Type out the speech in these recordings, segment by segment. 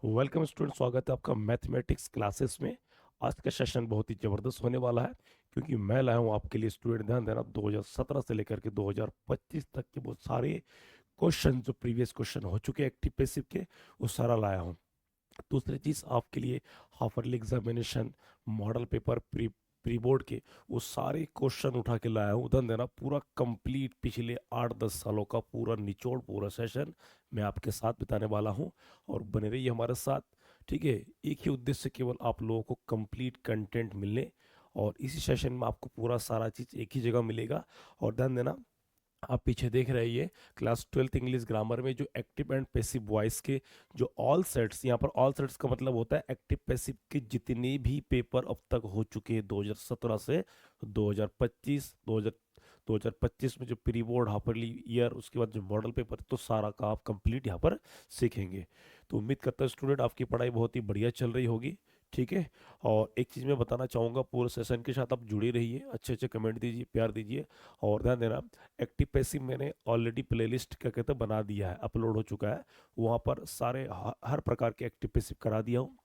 Welcome student, स्वागत है आपका मैथमेटिक्स क्लासेस में। आज का सेशन बहुत ही ज़बरदस्त होने वाला है, क्योंकि मैं लाया हूँ आपके लिए स्टूडेंट, ध्यान देना, 2017 से लेकर के 2025 तक के बहुत सारे क्वेश्चन, जो प्रीवियस क्वेश्चन हो चुके हैं एक्टिव पैसिव के, वो सारा लाया हूँ। दूसरी चीज़ आपके लिए half yearly examination, model paper, pre board के वो सारे क्वेश्चन उठा के लाया हूँ। उदाहरण देना, पूरा कंप्लीट पिछले 8-10 सालों का पूरा निचोड़, पूरा सेशन मैं आपके साथ बिताने वाला हूँ। और बने रहिए हमारे साथ, ठीक है। एक ही उद्देश्य, केवल आप लोगों को कंप्लीट कंटेंट मिलने, और इसी सेशन में आपको पूरा सारा चीज़ एक ही जगह मिलेगा। और ध्यान देना, आप पीछे देख रहे हैं ये क्लास 12th इंग्लिश ग्रामर में जो एक्टिव एंड पैसिव वॉइस के जो ऑल सेट्स, यहाँ पर ऑल सेट्स का मतलब होता है एक्टिव पैसिव के जितने भी पेपर अब तक हो चुके हैं 2017 से 2025, 2025 में जो प्री बोर्ड हाफरली ईयर, उसके बाद जो मॉडल पेपर, तो सारा का आप कंप्लीट यहाँ पर सीखेंगे। तो उम्मीद करता हूँ स्टूडेंट आपकी पढ़ाई बहुत ही बढ़िया चल रही होगी, ठीक है। और एक चीज़ मैं बताना चाहूँगा, पूरे सेशन के साथ आप जुड़े रहिए, अच्छे अच्छे कमेंट दीजिए, प्यार दीजिए। और ध्यान देना, एक्टिव पैसिव मैंने ऑलरेडी प्लेलिस्ट क्या कहते हैं बना दिया है, अपलोड हो चुका है। वहाँ पर सारे हर प्रकार के एक्टिव पैसिव करा दिया हूँ।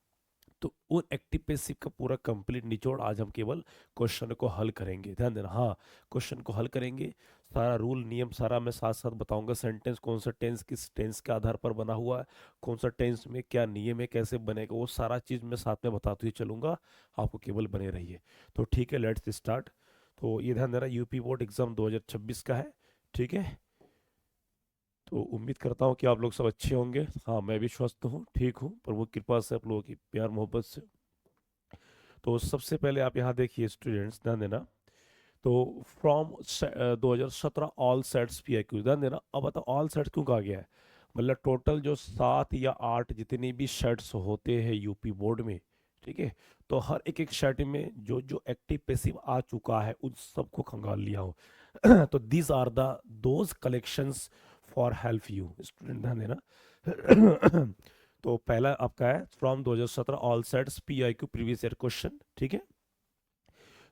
तो उन एक्टिव पैसिव का पूरा कंप्लीट निचोड़ आज हम केवल क्वेश्चन को हल करेंगे। ध्यान देना, हाँ, क्वेश्चन को हल करेंगे। सारा रूल नियम सारा मैं साथ साथ बताऊंगा। सेंटेंस कौन सा टेंस किस टेंस के आधार पर बना हुआ है, कौन सा टेंस में क्या नियम है, कैसे बनेगा, वो सारा चीज़ मैं साथ में बताते हुए चलूंगा। आपको केवल बने रहिए। तो ठीक है, लेट्स स्टार्ट। तो ये ध्यान देना, यूपी बोर्ड एग्जाम 2026 का है, ठीक है। तो उम्मीद करता हूँ कि आप लोग सब अच्छे होंगे। हाँ, मैं भी स्वस्थ हूँ, ठीक हूँ, प्रभु की कृपा से, आप लोगों की प्यार मोहब्बत से। तो सबसे पहले आप यहाँ देखिए स्टूडेंट्स, ध्यान देना। तो from 2017 all sets P I Q, ध्यान देना। अब बताओ ऑल सेट्स क्यों कहा गया है। मतलब टोटल जो 7 या 8 जितने भी सेट्स होते हैं यूपी बोर्ड में, ठीक है। तो हर एक एक सेट में जो जो एक्टिव पैसिव आ चुका है उन सबको खंगाल लिया हो। तो these are the those collections for help you, student ध्यान देना। तो पहला आपका है from 2017 all sets P I Q previous year question, ठीक है।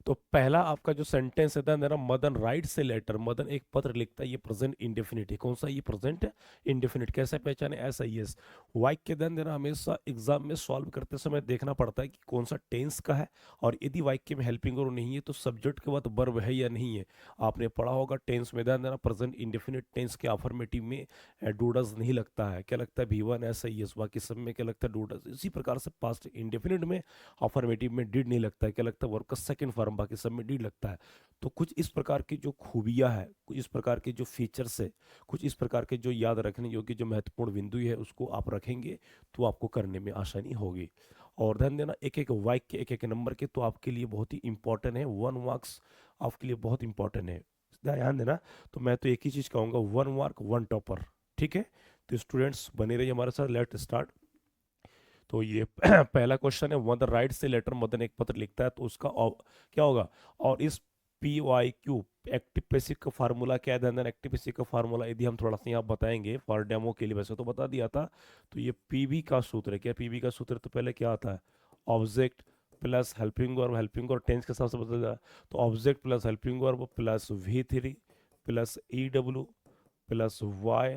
तो पहला आपका जो सेंटेंस है मेरा, Madan writes a letter, Madan एक पत्र लिखता है, ये प्रेजेंट इंडेफिनिट है। कौन सा, ये प्रेजेंट इंडेफिनिट। कैसे पहचाने, ऐसा यस। वाक्य देन देना हमेशा एग्जाम में सॉल्व करते समय देखना पड़ता है कि कौन सा टेंस का है, और यदि वाक्य में हेल्पिंग और नहीं है तो सब्जेक्ट के बाद वर्ब है या नहीं है। आपने पढ़ा होगा टेंस में, ध्यान देना, प्रेजेंट इंडेफिनिट टेंस के अफर्मेटिव में डूडस नहीं लगता है, क्या लगता है, भी1 ऐसा यस। बाकी सब में क्या लगता है, डूडस। इसी प्रकार से पास्ट इंडेफिनिट में अफर्मेटिव में डिड नहीं लगता है, क्या लगता है, वर्ब का सेकंड फॉर्म, बाकी सब में डिड लगता है। तो कुछ इस प्रकार की जो खूबियां है, कुछ इस प्रकार के जो फीचर्स है, कुछ इस प्रकार के जो याद रखने योग्य जो महत्वपूर्ण बिंदु है, उसको आप रखेंगे तो आपको करने में आसानी होगी। और ध्यान देना, एक एक वाक्य एक एक नंबर के तो आपके लिए बहुत ही इंपॉर्टेंट है, 1 मार्क्स आपके लिए बहुत इंपॉर्टेंट है, ध्यान देना। तो मैं तो एक ही चीज कहूंगा, 1 मार्क 1 टॉपर, ठीक है। तो स्टूडेंट्स बने रहिए हमारे साथ, लेट स्टार्ट। तो ये पहला क्वेश्चन है, मदन राइट से लेटर, मदन एक पत्र लिखता है, तो उसका क्या होगा। और इस P Y Q active passive का फार्मूला क्या है, ध्यान, एक्टिव पैसिव का फार्मूला यदि हम थोड़ा सा यहाँ बताएंगे फॉर डेमो के लिए, वैसे तो बता दिया था। तो ये पीवी का सूत्र है, क्या पीवी का सूत्र, तो पहले क्या आता है, object plus helping verb, helping verb tense के हिसाब से बदल जाए, तो object plus helping verb plus V3 plus EW प्लस वाई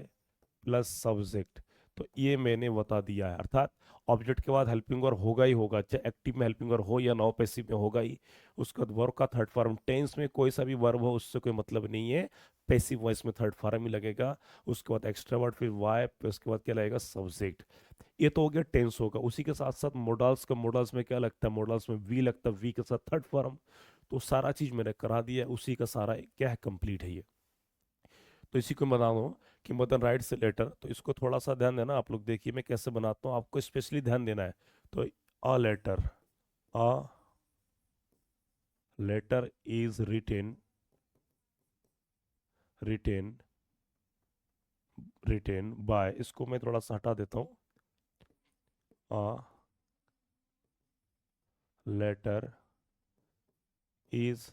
प्लस सब्जेक्ट। तो ये मैंने बता दिया है, अर्थात ऑब्जेक्ट के बाद हेल्पिंग वर्ब होगा ही होगा, चाहे एक्टिव में हेल्पिंग वर्ब हो या नॉन पैसिव में होगा ही। उसके बाद वर्ब का थर्ड फॉर्म, टेंस में कोई सा भी वर्ब हो उससे कोई मतलब नहीं है, पैसिव वॉइस में थर्ड फॉर्म ही लगेगा। उसके बाद एक्स्ट्रा वर्ड, फिर वाई, फिर उसके बाद क्या लगेगा, सब्जेक्ट। ये तो हो गया टेंस होगा। उसी के साथ साथ मॉडल्स का, मॉडल्स में क्या लगता है, मॉडल्स में वी लगता है, वी के साथ थर्ड फॉर्म। तो सारा चीज मैंने करा दिया है, उसी का सारा क्या है, कंप्लीट है ये। तो इसी को बना दूँ कि मदन राइट से लेटर, तो इसको थोड़ा सा ध्यान देना आप लोग, देखिए मैं कैसे बनाता हूँ, आपको स्पेशली ध्यान देना है। तो a letter is written written by, इसको मैं थोड़ा सा हटा देता हूँ। A letter is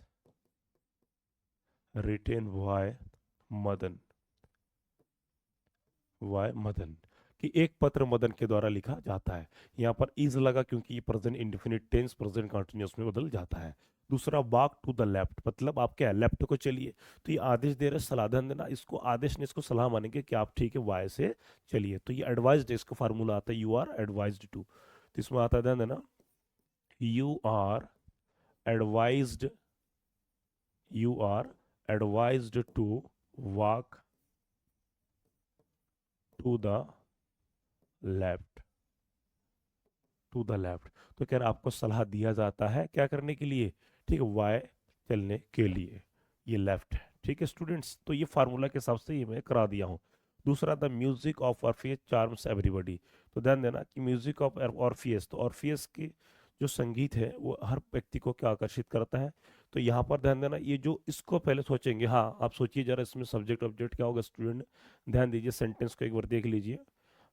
written by Madan, by Madan. कि एक पत्र मदन के द्वारा लिखा जाता है। यहाँ पर इज लगा क्योंकि ये present indefinite tense present continuous में बदल जाता है। दूसरा, वॉक टू द लेफ्ट, मतलब आप क्या लेफ्ट को चलिए। तो ये आदेश दे रहे, सलाह ध्यान देना, इसको आदेश ने इसको सलाह मानेंगे कि आप ठीक है वाई से चलिए। तो ये एडवाइज्ड, इसका फार्मूला आता है यू आर एडवाइज्ड टू। तो इसमें आता है ध्यान देना, you are advised, you are advised to walk to the left, to the left. तो कह रहा आपको सलाह दिया जाता है क्या करने के लिए, ठीक है, वाई चलने के लिए, ये लेफ्ट है। ठीक है स्टूडेंट्स, तो ये फार्मूला के हिसाब से ये मैं करा दिया हूँ। दूसरा, the music of Orpheus charms everybody. तो ध्यान देना कि म्यूजिक ऑफ ऑर्फियस, तो ऑर्फियस की जो संगीत है वो हर व्यक्ति को क्या आकर्षित करता है। तो यहाँ पर ध्यान देना, ये जो इसको पहले सोचेंगे, हाँ आप सोचिए जरा इसमें सब्जेक्ट ऑब्जेक्ट क्या होगा स्टूडेंट, ध्यान दीजिए, सेंटेंस को एक बार देख लीजिए।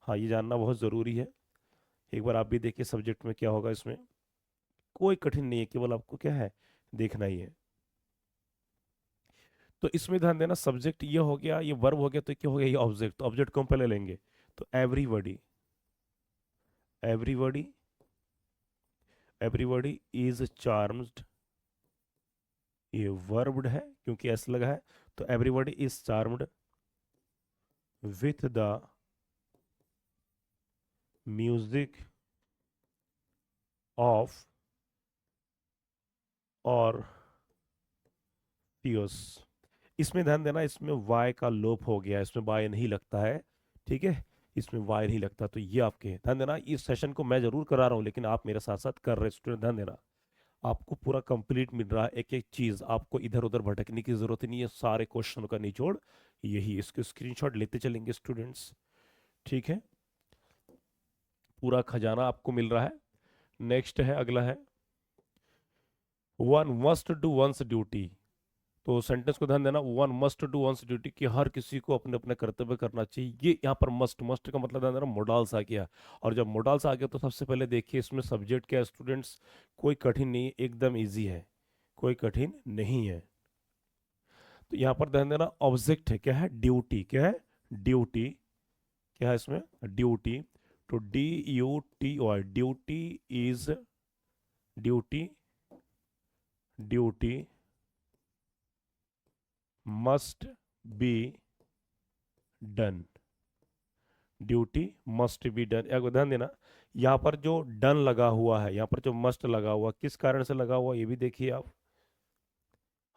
हाँ ये जानना बहुत ज़रूरी है, एक बार आप भी देखिए सब्जेक्ट में क्या होगा। इसमें कोई कठिन नहीं है, केवल आपको क्या है देखना ही है। तो इसमें ध्यान देना, सब्जेक्ट ये हो गया, ये वर्ब हो गया, तो क्या हो गया ये ऑब्जेक्ट। तो ऑब्जेक्ट को हम पहले लेंगे, तो everybody, everybody, everybody is charmed, ये वर्ब्ड है क्योंकि एस लगा है। तो everybody is charmed with the music of और पियोस। इसमें ध्यान देना, इसमें वाई का लोप हो गया, इसमें वाई नहीं लगता है, ठीक है, इसमें वाई नहीं लगता। तो ये आपके ध्यान देना, इस सेशन को मैं जरूर करा रहा हूँ लेकिन आप मेरे साथ साथ कर रहे स्टूडेंट, ध्यान देना आपको पूरा कंप्लीट मिल रहा है, एक एक चीज आपको इधर उधर भटकने की जरूरत नहीं है, सारे क्वेश्चन का निचोड़ यही, इसके स्क्रीनशॉट लेते चलेंगे स्टूडेंट्स, ठीक है, पूरा खजाना आपको मिल रहा है। नेक्स्ट है, अगला है, one must do once duty. तो सेंटेंस को ध्यान देना, one must do once duty, कि हर किसी को अपने अपने कर्तव्य करना चाहिए। ये यहाँ पर मस्ट, मस्ट का मतलब ध्यान देना मोडाल्स आ गया, और जब मोडाल्स आ गया तो सबसे पहले देखिए इसमें सब्जेक्ट क्या है स्टूडेंट्स, कोई कठिन नहीं, एकदम इजी है, कोई कठिन नहीं है। तो यहाँ पर ध्यान देना, ऑब्जेक्ट है क्या है, ड्यूटी, क्या है ड्यूटी, क्या है इसमें ड्यूटी। तो D U T O, duty is, duty, duty must be done, duty must be done. एक ध्यान देना, यहाँ पर जो डन लगा हुआ है, यहाँ पर जो मस्ट लगा हुआ, किस कारण से लगा हुआ ये भी देखिए आप,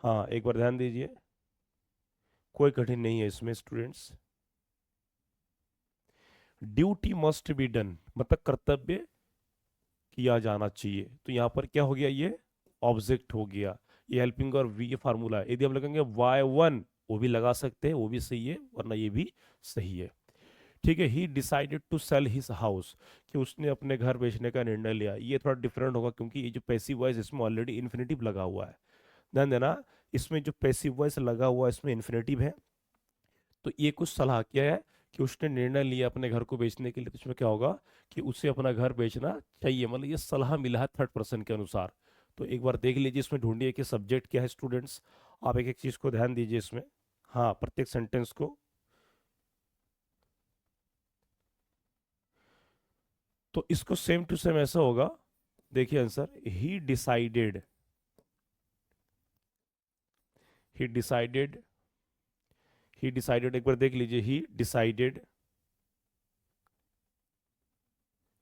हाँ एक बार ध्यान दीजिए, कोई कठिन नहीं है इसमें students. Duty must be done मतलब कर्तव्य किया जाना चाहिए। तो यहाँ पर क्या हो गया, ये ऑब्जेक्ट हो गया, ये हेल्पिंग और वी ये फार्मूला है। यदि हम लगेंगे वाई वन, वो भी लगा सकते हैं, वो भी सही है, वरना ये भी सही है, ठीक है। He decided to sell his house, कि उसने अपने घर बेचने का निर्णय लिया। ये थोड़ा डिफरेंट होगा क्योंकि ये जो पैसिव वॉइस इसमें ऑलरेडी इन्फिनेटिव लगा हुआ है, ध्यान देना, इसमें जो पैसिव वॉइस लगा हुआ है इसमें इन्फिनेटिव है। तो ये कुछ सलाह क्या है कि उसने निर्णय लिया अपने घर को बेचने के लिए, तो इसमें क्या होगा कि उसे अपना घर बेचना चाहिए, मतलब ये सलाह मिला है थर्ड पर्सन के अनुसार। तो एक बार देख लीजिए, इसमें ढूंढिए कि सब्जेक्ट क्या है स्टूडेंट्स, आप एक एक चीज को ध्यान दीजिए इसमें, हाँ प्रत्येक सेंटेंस को। तो इसको सेम टू सेम ऐसा होगा, देखिए आंसर, ही डिसाइडेड, ही डिसाइडेड, ही डिसाइडेड, एक बार देख लीजिए, ही डिसाइडेड,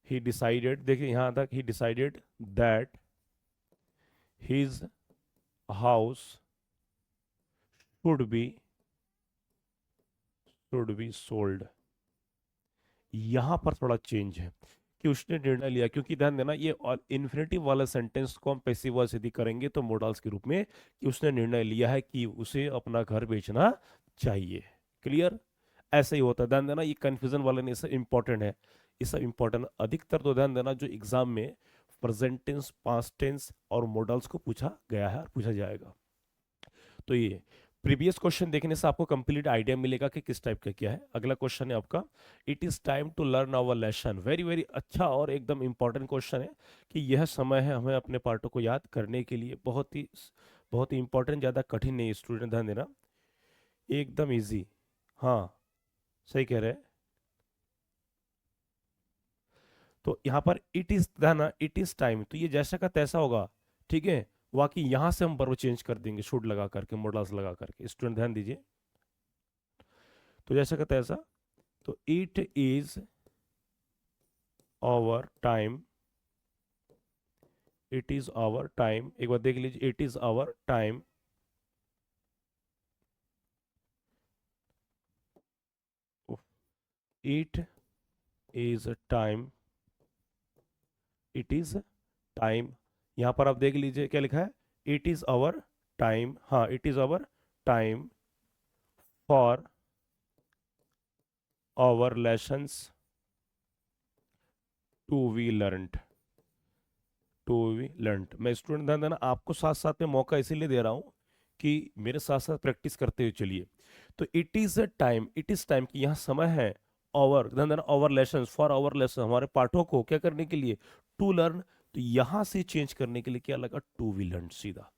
ही डिसाइडेड, देखिए यहां तक, ही decided that his house should be, should be sold. यहां पर थोड़ा चेंज है कि उसने निर्णय लिया, क्योंकि ध्यान देना ये इन्फिनेटिव वाला सेंटेंस को हम पैसिव वॉइस यदि करेंगे तो मोडल्स के रूप में, कि उसने निर्णय लिया है कि उसे अपना घर बेचना चाहिए। क्लियर, ऐसे ही होता है, ध्यान देना, ये कंफ्यूजन वाला नहीं, सब इंपॉर्टेंट है, ये सब इंपॉर्टेंट। अधिकतर तो ध्यान देना जो एग्जाम में प्रेजेंट टेंस, पास्ट टेंस और मॉडल्स को पूछा गया है और पूछा जाएगा। तो ये प्रीवियस क्वेश्चन देखने से आपको कंप्लीट आइडिया मिलेगा कि किस टाइप का क्या है। अगला क्वेश्चन है आपका, it is time to learn our lesson. Very very अच्छा और एकदम इंपॉर्टेंट क्वेश्चन है, कि यह समय है हमें अपने पाठों को याद करने के लिए। बहुत ही इंपॉर्टेंट, ज़्यादा कठिन नहीं है स्टूडेंट, ध्यान देना, एकदम इजी। हाँ सही कह रहे हैं, तो यहाँ पर इट इज था ना, इट इज टाइम, तो ये जैसा का तैसा होगा, ठीक है। बाकी यहाँ से हम वर्ब चेंज कर देंगे शुड लगा करके, मोडल्स लगा करके, स्टूडेंट ध्यान दीजिए। तो जैसा का तैसा, तो it is our time, it is our time, एक बार देख लीजिए, it is our time it is time, it is time. यहां पर आप देख लीजिए क्या लिखा है, इट इज आवर टाइम, हाँ it is our time for our lessons to we learn, to we learn. मैं स्टूडेंट ध्यान देना, आपको साथ साथ में मौका इसीलिए दे रहा हूँ कि मेरे साथ साथ प्रैक्टिस करते हुए चलिए। तो it is a time, it is time की यहाँ समय है, आवर ध्यान देना, our lesson, for our lesson, हमारे पाठों को क्या करने के लिए, टू लर्न। तो यहां से चेंज करने के लिए क्या लगा, टू वी लर्न, सीधा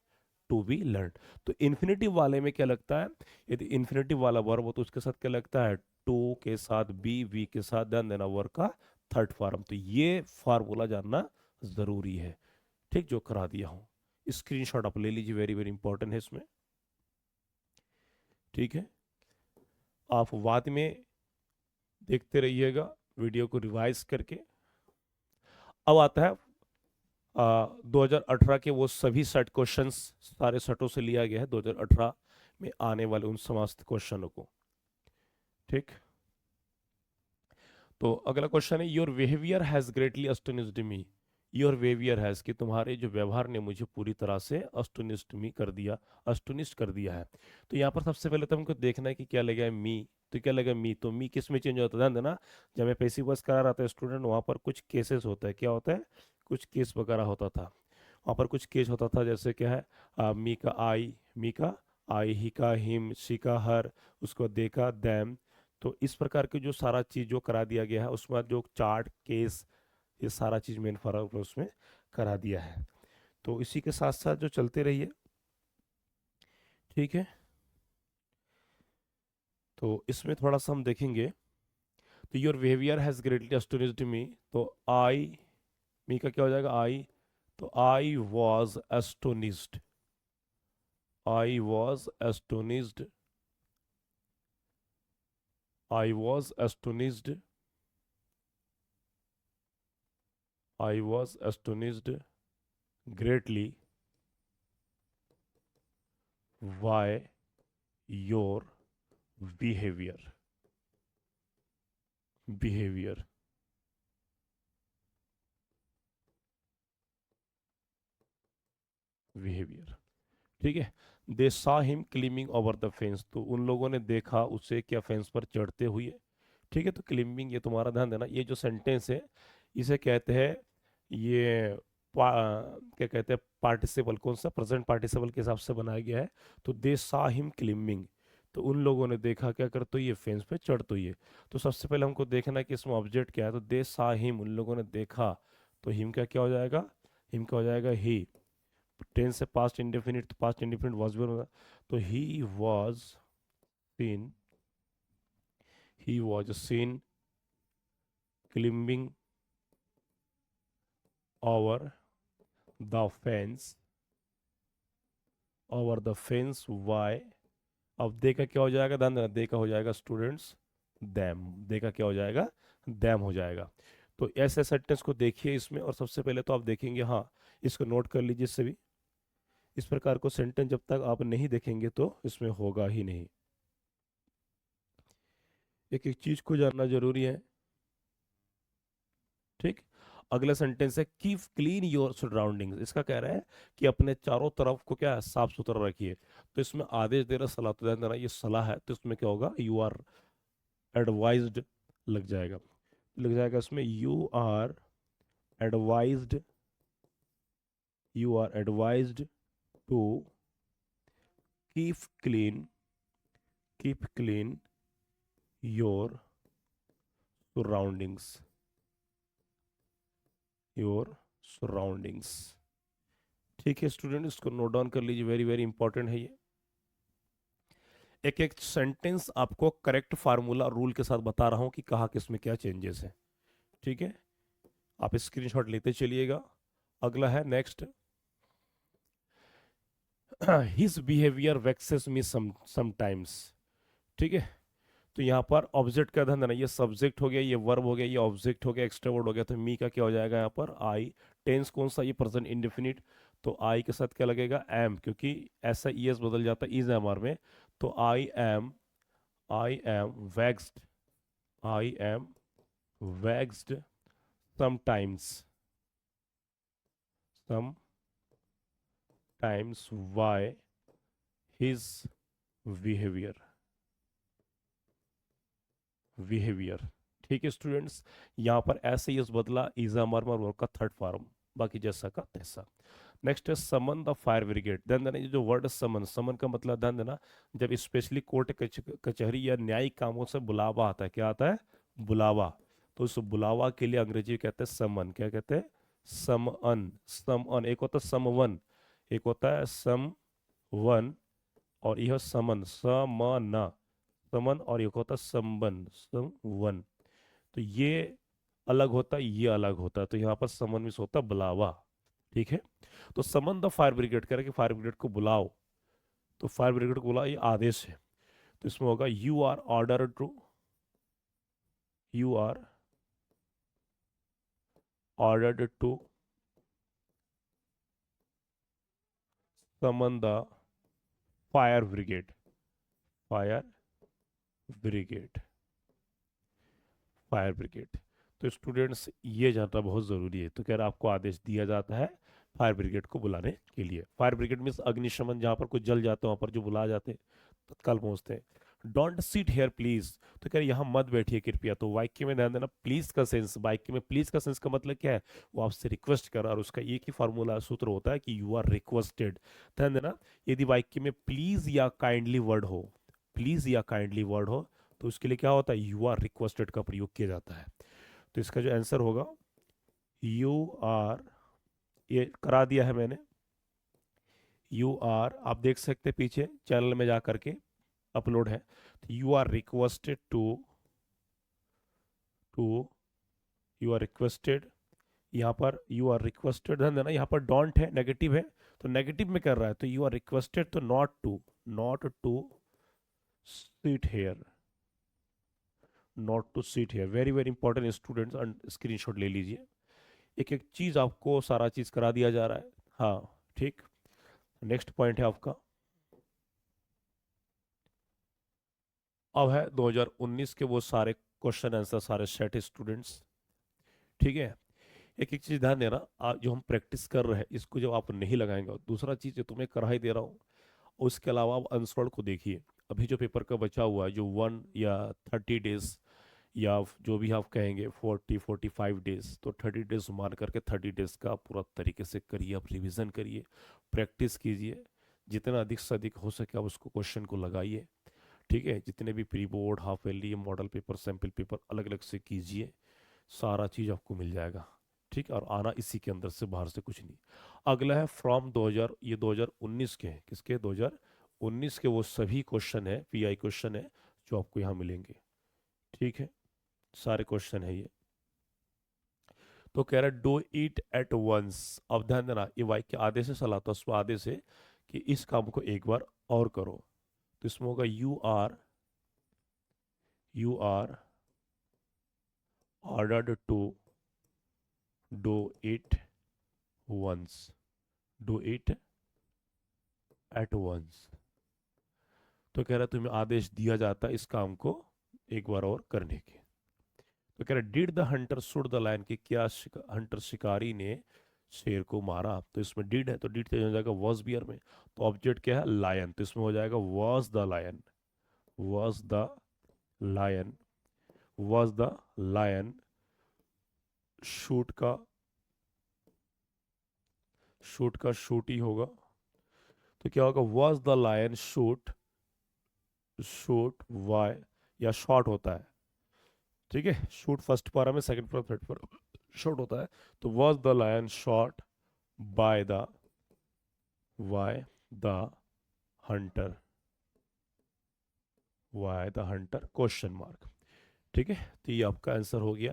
टू बी लर्न। तो इन्फिनेटिव वाले में क्या लगता है, यदि इन्फिनेटिव वाला वर्ब हो तो उसके साथ क्या लगता है, टू के साथ बी, वी के साथ ध्यान देना वर्ब का थर्ड फॉर्म। तो ये फार्मूला जानना जरूरी है, ठीक, जो करा दिया हूँ। स्क्रीनशॉट आप ले लीजिए, वेरी वेरी इंपॉर्टेंट है इसमें, ठीक है। आप बाद में देखते रहिएगा वीडियो को रिवाइज करके। अब आता है 2018 के वो सभी सेट क्वेश्चंस, सारे सेटों से लिया गया है 2018 में आने वाले उन समस्त क्वेश्चनों को, ठीक। तो अगला क्वेश्चन है, your behaviour has greatly astonished me, your behaviour has, कि तुम्हारे जो व्यवहार ने मुझे पूरी तरह से अस्टोनिश्ड मी कर दिया, अस्टोनिश्ड कर दिया है। तो यहाँ पर सबसे पहले तो हमको देखना है कि क्या लगेगा मी, तो क्या लगेगा मी, तो मी किस में चेंज होता है, ध्यान देना। जब मैं पैसिव वॉइस करा रहा था स्टूडेंट, वहाँ पर कुछ केसेस होता है, क्या होता है, कुछ केस वगैरह होता था, वहाँ पर कुछ केस होता था, जैसे क्या है, मी का आई, मी का आई, ही का हिम, शी का हर, उसको देखा दैम। तो इस प्रकार के जो सारा चीज जो करा दिया गया है, उसके बाद जो चार्ट केस, ये सारा चीज मेन फर्क उसमें करा दिया है। तो इसी के साथ साथ जो चलते रहिए, ठीक है। तो इसमें थोड़ा सा हम देखेंगे, तो your behaviour has greatly astonished मी, तो आई, मी का क्या हो जाएगा, आई, तो I was astonished, I was astonished, I was astonished, I was astonished greatly by your behavior, behavior, behavior, ठीक है। They saw him climbing over the fence, तो उन लोगों ने देखा उसे क्या फेंस पर चढ़ते हुए, ठीक है। तो क्लिम्बिंग, ये तुम्हारा ध्यान देना, ये जो सेंटेंस है इसे कहते हैं, ये क्या कहते हैं, पार्टिसिपल, कौन सा, प्रेजेंट पार्टिसिपल के हिसाब से बनाया गया है। तो दे सा हिम क्लिम्बिंग, तो उन लोगों ने देखा क्या कर, तो ये फेंस पे चढ़, तो ये, तो सबसे पहले हमको देखना है कि इसमें ऑब्जेक्ट क्या है, तो दे सा हिम, उन लोगों ने देखा, तो हिम का क्या हो जाएगा, हिम का हो जाएगा ही, टेंस से पास्ट इंडेफिनिट, तो पास्ट इंडेफिनिट वॉज भी होगा, तो seen he was seen climbing over the fence, over the fence by. अब दे का क्या हो जाएगा, ध्यान देना, दे का हो जाएगा स्टूडेंट्स दैम, दे का क्या हो जाएगा, दैम हो जाएगा। तो ऐसे सेंटेंस को देखिए इसमें, और सबसे पहले तो आप देखेंगे, हाँ इसको नोट कर लीजिए इससे भी, इस प्रकार को सेंटेंस जब तक आप नहीं देखेंगे तो इसमें होगा ही नहीं, एक एक चीज को जानना जरूरी है, ठीक। अगला सेंटेंस है, कीप क्लीन योर सराउंडिंग्स, इसका कह रहा है कि अपने चारों तरफ को क्या है, साफ सुथरा रखिए। तो इसमें आदेश दे रहा, सलाह, तो ध्यान देना ये सलाह है, तो इसमें क्या होगा, यू आर एडवाइज्ड लग जाएगा, लग जाएगा इसमें, you are advised, you are advised to keep clean, keep clean your surroundings, your surroundings, ठीक है स्टूडेंट, इसको नोट डाउन कर लीजिए, वेरी वेरी इंपॉर्टेंट है ये। एक एक सेंटेंस आपको करेक्ट फार्मूला रूल के साथ बता रहा हूं कि कहा किसमें क्या चेंजेस है, ठीक है। आप स्क्रीनशॉट लेते चलिएगा। अगला है next, his behaviour वेक्सेस me sometimes. ठीक है, तो यहाँ पर ऑब्जेक्ट का ध्यान देना, ये सब्जेक्ट हो गया, ये वर्ब हो गया, ये ऑब्जेक्ट हो गया, एक्स्ट्रा वर्ड हो गया, तो मी का क्या हो जाएगा यहाँ पर आई। टेंस कौन सा, ये प्रेजेंट इंडेफिनिट, तो आई के साथ क्या लगेगा एम, क्योंकि ऐसा ई एस बदल जाता है इज एम आर में। तो I am vaxxed, I am vaxxed sometimes, sometimes why his behaviour, behaviour. ठीक है स्टूडेंट्स, यहाँ पर ऐसे ही बदला इजा मरमर वर्ब का थर्ड फॉर्म, बाकी जैसा का तैसा। नेक्स्ट है समन द फायर ब्रिगेड। ध्यान देना, ये जो वर्ड समन, समन का मतलब ध्यान देना, जब स्पेशली कोर्ट कचहरी या न्यायिक कामों से बुलावा आता है, क्या आता है, बुलावा, तो उस बुलावा के लिए अंग्रेजी कहते हैं समन, क्या कहते हैं, समअन। समअन एक होता है समवन, एक होता है समवन, और यह समन, समन, समन, और एक होता है संबन, संवन। तो ये अलग होता है, ये अलग होता है, तो यहाँ पर समन मिस होता है बुलावा। ठीक है, तो समन द फायर ब्रिगेड कह रहे कि फायर ब्रिगेड को बुलाओ, तो फायर ब्रिगेड को बुलाओ, ये आदेश है, तो इसमें होगा you are order to, you are ordered to summon the fire brigade, fire brigade, fire brigade. तो स्टूडेंट्स ये जानना बहुत ज़रूरी है, तो कह रहा आपको आदेश दिया जाता है फायर ब्रिगेड को बुलाने के लिए। फायर ब्रिगेड मीन्स अग्निशमन, जहाँ पर कुछ जल जाते हैं वहाँ पर जो बुलाए जाते हैं, तत्काल पहुँचते हैं। डोंट सीट हेयर प्लीज, तो कह रहे यहाँ मत बैठिए कृपया। तो वाक्य में ध्यान देना, प्लीज का सेंस, वाक्य में प्लीज का सेंस का मतलब क्या है, वो आपसे रिक्वेस्ट कर रहा है, और उसका एक ही फार्मूला सूत्र होता है कि यू आर रिक्वेस्टेड। ध्यान देना, यदि वाक्य में प्लीज या काइंडली वर्ड हो, प्लीज या काइंडली वर्ड हो, तो उसके लिए क्या होता है, यू आर रिक्वेस्टेड का प्रयोग किया जाता है। तो इसका जो आंसर होगा यू आर, ये करा दिया है मैंने, यू आर, आप देख सकते हैं पीछे चैनल में जा करके अपलोड है, you are requested to you are requested, यहाँ पर यू आर रिक्वेस्टेड, ध्यान देना यहाँ पर डोंट है, नेगेटिव है, तो नेगेटिव में कर रहा है, तो you are requested to not to seat here, not to seat here. Very very important students, screenshot ले लीजिए, एक एक चीज आपको सारा चीज करा दिया जा रहा है। हाँ ठीक, नेक्स्ट पॉइंट है आपका, अब है 2019 के वो सारे क्वेश्चन आंसर सारे सेट स्टूडेंट्स। ठीक है, एक एक चीज ध्यान देना, जो हम प्रैक्टिस कर रहे हैं इसको जब आप नहीं लगाएंगे, और दूसरा चीज जो तुम्हें करा ही दे रहा हूँ, उसके अलावा आप आंसर को देखिए। अभी जो पेपर का बचा हुआ है, जो 1 या 30 डेज, या जो भी आप कहेंगे 40-45 डेज, तो 30 डेज मान करके 30 डेज का पूरा तरीके से करिए, आप रिवीजन करिए, प्रैक्टिस कीजिए, जितना अधिक से अधिक हो सके आप उसको क्वेश्चन को लगाइए। ठीक है, जितने भी pre board, half yearly, model paper, sample paper अलग अलग से कीजिए, सारा चीज़ आपको मिल जाएगा। ठीक है, और आना इसी के अंदर से, बाहर से कुछ नहीं। अगला है फ्रॉम 2000, ये 2019 के हैं, किसके, 2019 के वो सभी क्वेश्चन है, पीआई क्वेश्चन है, जो आपको यहाँ मिलेंगे। ठीक है, सारे क्वेश्चन है ये। तो कह रहा है डू इट एट वंस, अब ध्यान देना, ये वाक्य आदेश से चलाता है, उसमें आदेश है कि इस काम को एक बार और करो, तो इसमें होगा you are ordered to do it once, do it at once. तो कह रहा है तुम्हें आदेश दिया जाता है इस काम को एक बार और करने के। तो कह रहा है did the hunter shoot the lion, की क्या हंटर शिकारी ने शेर को मारा, तो इसमें डिड है, तो डिड हो जाएगा वॉज बियर में, तो ऑब्जेक्ट क्या है, लायन, तो इसमें हो जाएगा was the lion, was the lion, was the lion shoot का, शूट का शूट ही होगा, तो क्या होगा, was the lion shoot, shoot by, या शॉट होता है। ठीक है, शूट फर्स्ट पारा में, सेकंड पारा, थर्ड पारा शॉट होता है, तो was the lion shot by the, by the hunter, by the hunter question mark. ठीक है, तो ये आपका आंसर हो गया।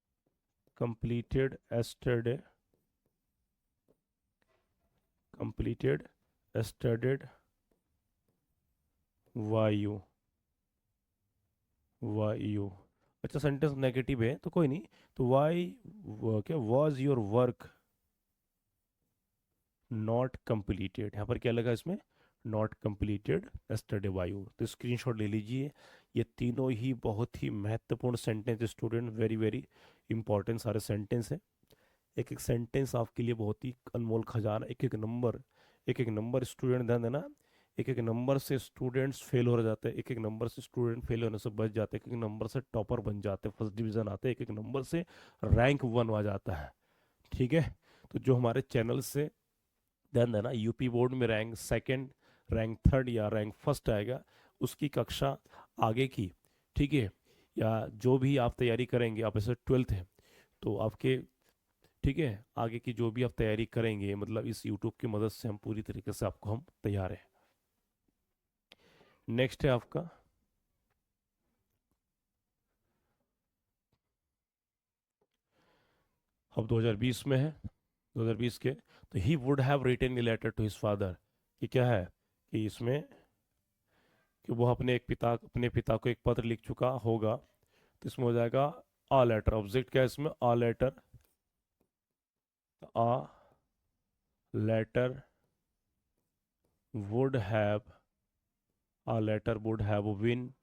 completed yesterday, completed yesterday वायु, वायु। अच्छा सेंटेंस नेगेटिव है तो कोई नहीं, तो वाई क्या was your work not completed, यहाँ पर क्या लगा इसमें, नॉट कंप्लीटेड एस्टरडे वायु। तो स्क्रीनशॉट ले लीजिए। ये तीनों ही बहुत ही महत्वपूर्ण sentence student, very very important सारे सेंटेंस हैं। एक एक सेंटेंस आपके लिए बहुत ही अनमोल खजाना, एक एक नंबर स्टूडेंट ध्यान देना, एक एक नंबर से स्टूडेंट्स फेल हो जाते हैं, एक एक नंबर से स्टूडेंट फेल होने से बच जाते हैं, एक एक नंबर से टॉपर बन जाते हैं, फर्स्ट डिवीजन आते हैं, एक एक नंबर से रैंक 1 आ जाता है। ठीक है, तो जो हमारे चैनल से ध्यान देना, यूपी बोर्ड में रैंक सेकंड, रैंक थर्ड या रैंक फर्स्ट आएगा, उसकी कक्षा आगे की, ठीक है, या जो भी आप तैयारी करेंगे, आप ऐसे 12th है तो आपके, ठीक है, आगे की जो भी आप तैयारी करेंगे, मतलब इस यूट्यूब की मदद से हम पूरी तरीके से आपको हम तैयार हैं। नेक्स्ट है आपका अब 2020 में है, 2020 के, तो he would have written a letter to his father, कि क्या है कि इसमें कि वो अपने पिता को एक पत्र लिख चुका होगा, तो इसमें हो जाएगा आ लेटर, ऑब्जेक्ट क्या है इसमें, a letter, a letter would have, a letter would have been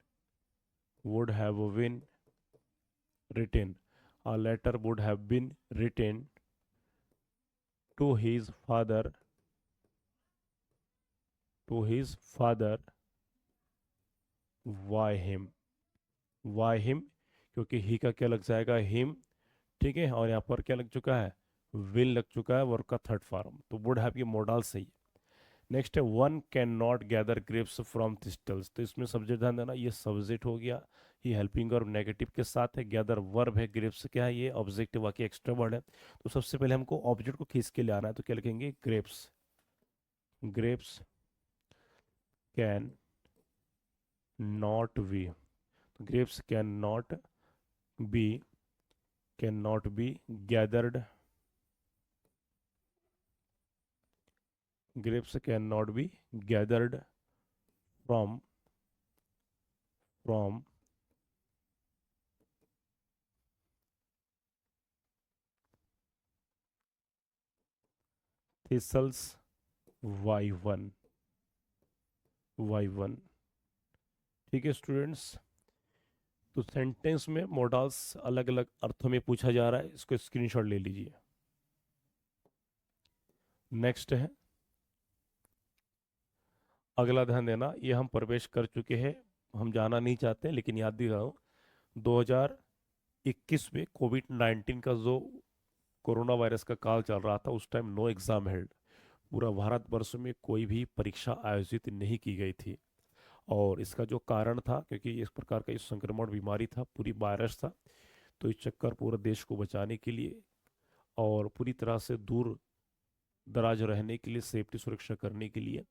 written, a letter would have been written to his father, to his father, why him, why him, क्योंकि ही का क्या लग जाएगा, हिम, ठीक है, और यहाँ पर क्या लग चुका है, विल लग चुका है, वर्क का थर्ड फॉर्म, तो वुड हैव ये मॉडल सही है। नेक्स्ट है one can not gather grapes from thistles, तो इसमें सब्जेक्ट ध्यान देना, ये सब्जेक्ट हो गया, ये हेल्पिंग और नेगेटिव के साथ है, गैदर वर्ब है, ग्रेप्स क्या है, ये ऑब्जेक्ट बाकी एक्स्ट्रा वर्ड है। तो सबसे पहले हमको ऑब्जेक्ट को खींच के ले आना है, तो क्या लिखेंगे, grapes, grapes can not be, grapes be cannot be gathered, grapes cannot be gathered from from thistles, y1, y1। ठीक है स्टूडेंट्स, तो सेंटेंस में मॉडल्स अलग अलग अर्थों में पूछा जा रहा है, इसको स्क्रीनशॉट ले लीजिए। नेक्स्ट है अगला, ध्यान देना, ये हम प्रवेश कर चुके हैं, हम जाना नहीं चाहते लेकिन याद दिला रहा हूँ, 2021 में कोविड-19 का जो कोरोना वायरस का काल चल रहा था, उस टाइम नो एग्जाम हेल्ड, पूरा भारतवर्ष में कोई भी परीक्षा आयोजित नहीं की गई थी। और इसका जो कारण था, क्योंकि इस प्रकार का इस संक्रमण बीमारी था, पूरी वायरस था, तो इस चक्कर पूरे देश को बचाने के लिए और पूरी तरह से दूर दराज रहने के लिए, सेफ्टी सुरक्षा करने के लिए,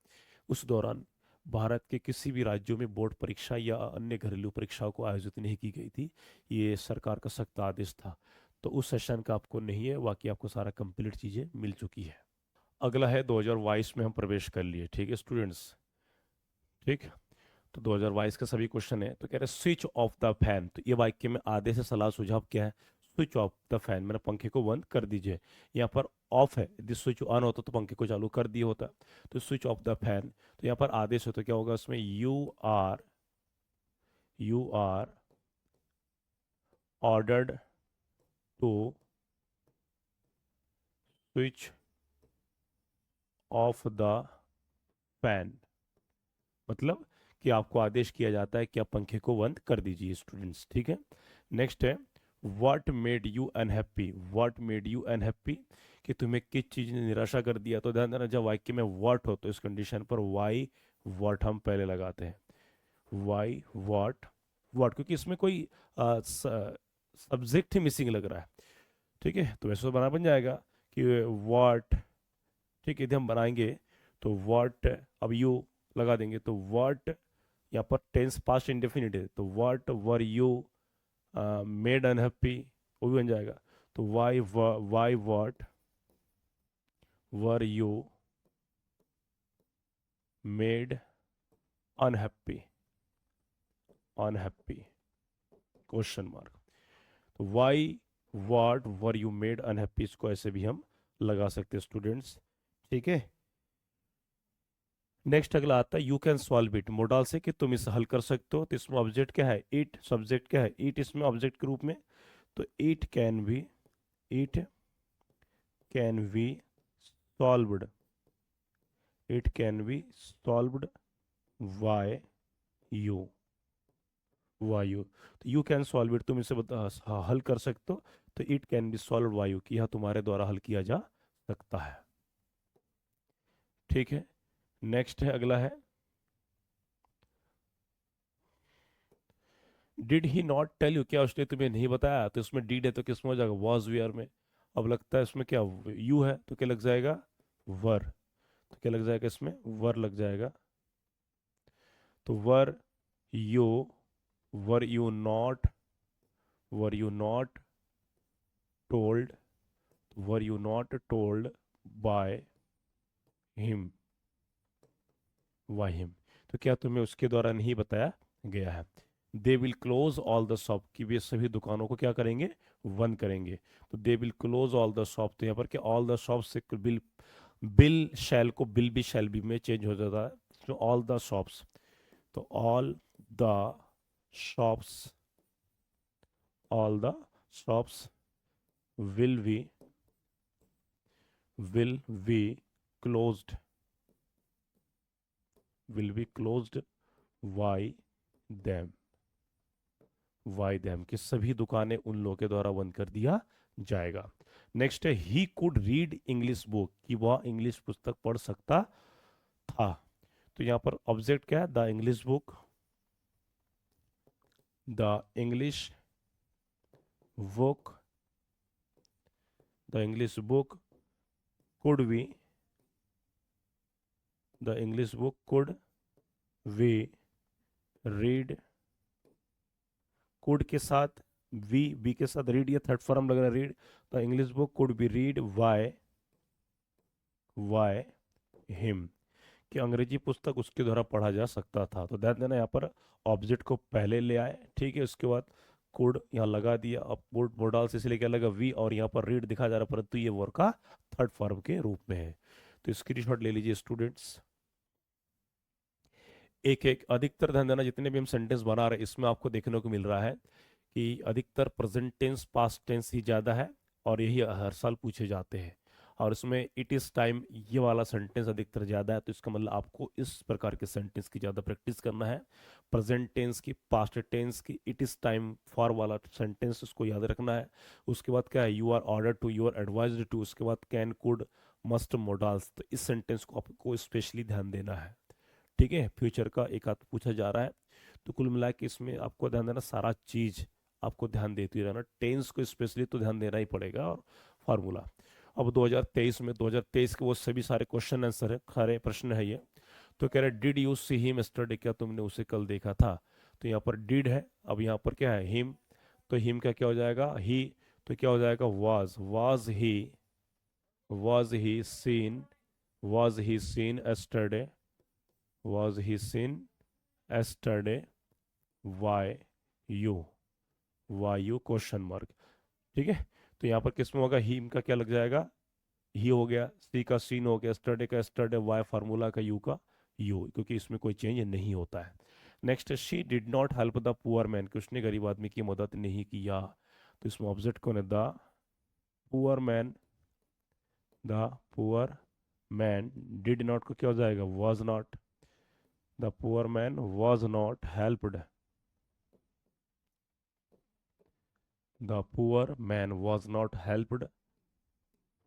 उस दौरान भारत के किसी भी राज्यों में बोर्ड परीक्षा या अन्य घरेलू परीक्षाओं को आयोजित नहीं की गई थी। ये सरकार का सख्त आदेश था। तो उस सेशन का आपको नहीं है, बाकी आपको सारा कंप्लीट चीज़ें मिल चुकी है। अगला है 2022 में हम प्रवेश कर लिए, ठीक है स्टूडेंट्स, ठीक। तो 2022 का सभी क्वेश्चन है, तो कह रहे स्विच ऑफ द फैन, तो ये वाक्य में आधे से सलाह सुझाव क्या है, स्विच ऑफ द फैन मैंने पंखे को बंद कर दीजिए, यहाँ पर ऑफ है, यदि स्विच ऑन होता तो पंखे को चालू कर दिया होता, तो स्विच ऑफ द फैन, तो यहाँ पर आदेश हो तो क्या होगा उसमें, you are ordered to switch off the fan, मतलब कि आपको आदेश किया जाता है कि आप पंखे को बंद कर दीजिए स्टूडेंट्स, ठीक है। नेक्स्ट है what made you unhappy, what made you unhappy, कि तुम्हें किस चीज ने निराशा कर दिया, तो ध्यान देना जब वाक्य में व्हाट हो तो इस कंडीशन पर वाई व्हाट हम पहले लगाते हैं, वाई व्हाट व्हाट, क्योंकि इसमें कोई सब्जेक्ट ही मिसिंग लग रहा है, ठीक है, तो वैसे तो बन जाएगा कि व्हाट, ठीक है, यदि हम बनाएंगे तो व्हाट, अब यू लगा देंगे तो व्हाट, यहाँ पर टेंस पास्ट इंडेफिनिट है, तो what were you made unhappy, वो भी बन जाएगा, तो Y what were you made unhappy, unhappy question mark. तो Y what were you made unhappy, इसको ऐसे भी हम लगा सकते हैं स्टूडेंट्स। ठीक है, नेक्स्ट अगला आता है you can solve it, modal से कि तुम इसे हल कर सकते हो। तो इसमें ऑब्जेक्ट क्या है, इट, सब्जेक्ट क्या है, इट, इसमें ऑब्जेक्ट के रूप में। तो it can be solved, it can be solved by you, वायु। तो यू कैन सॉल्व इट, तुम इसे हल कर सकते हो। तो इट कैन बी सॉल्व वायु, कि यह तुम्हारे द्वारा हल किया जा सकता है। ठीक है, नेक्स्ट है, अगला है did he not tell you, क्या उसने तुम्हें नहीं बताया। तो इसमें डिड है तो किसमें हो जाएगा, वॉज वेयर में। अब लगता है इसमें क्या, यू है तो क्या लग जाएगा, वर। तो क्या लग जाएगा इसमें, वर लग जाएगा। तो you were you not were you not told were you not told by him, him. तो क्या तुम्हें उसके द्वारा नहीं बताया गया है। They will close all the shop, कि वे सभी दुकानों को क्या करेंगे, बंद करेंगे। तो they will close all the shop, तो यहाँ पर क्या ऑल द शॉप से बिल, बिल शैल को बिल भी शैल बी में चेंज हो जाता है। तो ऑल द शॉप्स, तो the shops all the shops will be will be closed will be closed by them, by them, कि सभी दुकानें उन लोगों के द्वारा बंद कर दिया जाएगा। नेक्स्ट है he could read English book, कि वह इंग्लिश पुस्तक पढ़ सकता था। तो यहां पर ऑब्जेक्ट क्या है, the English book, the English book, the English book could we the English book could we read, could के साथ वी के साथ रीड, या थर्ड फॉर्म लग रहा है read. The English book could be read by him, कि अंग्रेजी पुस्तक उसके द्वारा पढ़ा जा सकता था। तो ध्यान देना, यहाँ पर ऑब्जेक्ट को पहले ले आए, ठीक है, उसके बाद कोड यहाँ लगा दिया। अब कोड मोडाल से इसलिए क्या लगा वी, और यहाँ पर रीड दिखा जा रहा है, परंतु ये वर्ब का थर्ड फॉर्म के रूप में है। तो स्क्रीनशॉट ले लीजिए स्टूडेंट्स। एक एक अधिकतर, ध्यान देना, जितने भी हम सेंटेंस बना रहे हैं इसमें आपको देखने को मिल रहा है कि अधिकतर प्रेजेंट टेंस पास्ट टेंस ही ज़्यादा है, और यही हर साल पूछे जाते हैं। और इसमें इट इज़ टाइम, ये वाला सेंटेंस अधिकतर ज़्यादा है। तो इसका मतलब आपको इस प्रकार के सेंटेंस की ज़्यादा प्रैक्टिस करना है। प्रेजेंट टेंस की, पास्ट टेंस की, इट इज़ टाइम फॉर वाला सेंटेंस उसको याद रखना है। उसके बाद क्या है, you are order to, you are advised to, उसके बाद कैन, कुड, मस्ट, मोडाल्स। तो इस सेंटेंस को आपको स्पेशली ध्यान देना है। ठीक है, फ्यूचर का एक आध पूछा जा रहा है। तो कुल मिला के इसमें आपको ध्यान देना, सारा चीज आपको ध्यान देती रहना, टेंस को स्पेशली तो ध्यान देना ही पड़ेगा, और फार्मूला। अब 2023 में, 2023 के वो सभी सारे क्वेश्चन आंसर है, सारे प्रश्न है ये। तो कह रहे did you see him yesterday, क्या तुमने उसे कल देखा था। तो यहाँ पर डिड है, अब यहाँ पर क्या है, हिम। तो हिम का क्या हो जाएगा, ही। तो क्या हो जाएगा, was he seen was he seen yesterday was he seen yesterday why you question mark. ठीक है, तो यहाँ पर किसमें होगा, हिम का क्या लग जाएगा, ही हो गया, सी का सीन हो गया, स्टरडे का स्टरडे, वाई फार्मूला का यू का यू, क्योंकि इसमें कोई चेंज नहीं होता है। Next, she did not help the poor man, कि उसने गरीब आदमी की मदद नहीं किया। तो इसमें ऑब्जेक्ट कौन है, the poor man, the poor man. Did not को क्या हो जाएगा, was not, the poor man was not helped, the poor man was not helped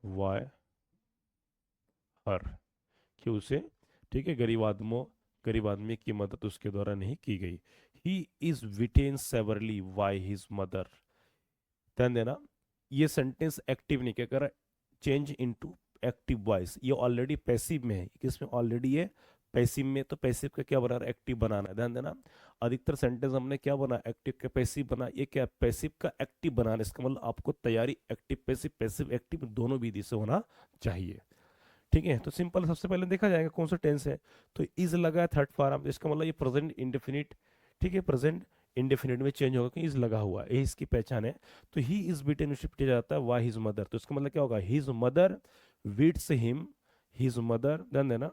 by her, कि उसे, ठीक है, गरीब आदमी की मदद उसके द्वारा नहीं की गई। He is beaten severely by his mother. ध्यान देना, ये सेंटेंस एक्टिव नहीं क्या कर रहा, चेंज इनटू एक्टिव वॉइस, ये ऑलरेडी पैसिव में है, किसमें ऑलरेडी ये पैसिव में तो पैसिव का क्या बना रहा है, एक्टिव बनाना है, ध्यान देना। अधिकतर सेंटेंस हमने क्या बना, एक्टिव का पैसिव बना, ये क्या पैसिव का एक्टिव बनाना, इसका मतलब आपको तैयारी एक्टिव पैसिव पैसिव एक्टिव दोनों विधि से होना चाहिए। ठीक है, तो सिंपल सबसे पहले देखा जाएगा कौन सा टेंस है। तो इज लगा है थर्ड फॉर्म, इसका मतलब ये प्रेजेंट इंडेफिनिट। ठीक है, प्रेजेंट इंडेफिनिट में चेंज होगा कि इज लगा हुआ है, ये इसकी पहचान है। तो ही इज बीटन शिफ्ट किया जाता है वाई हिज मदर, तो इसका मतलब क्या होगा, his mother beats him, his mother, ध्यान देना,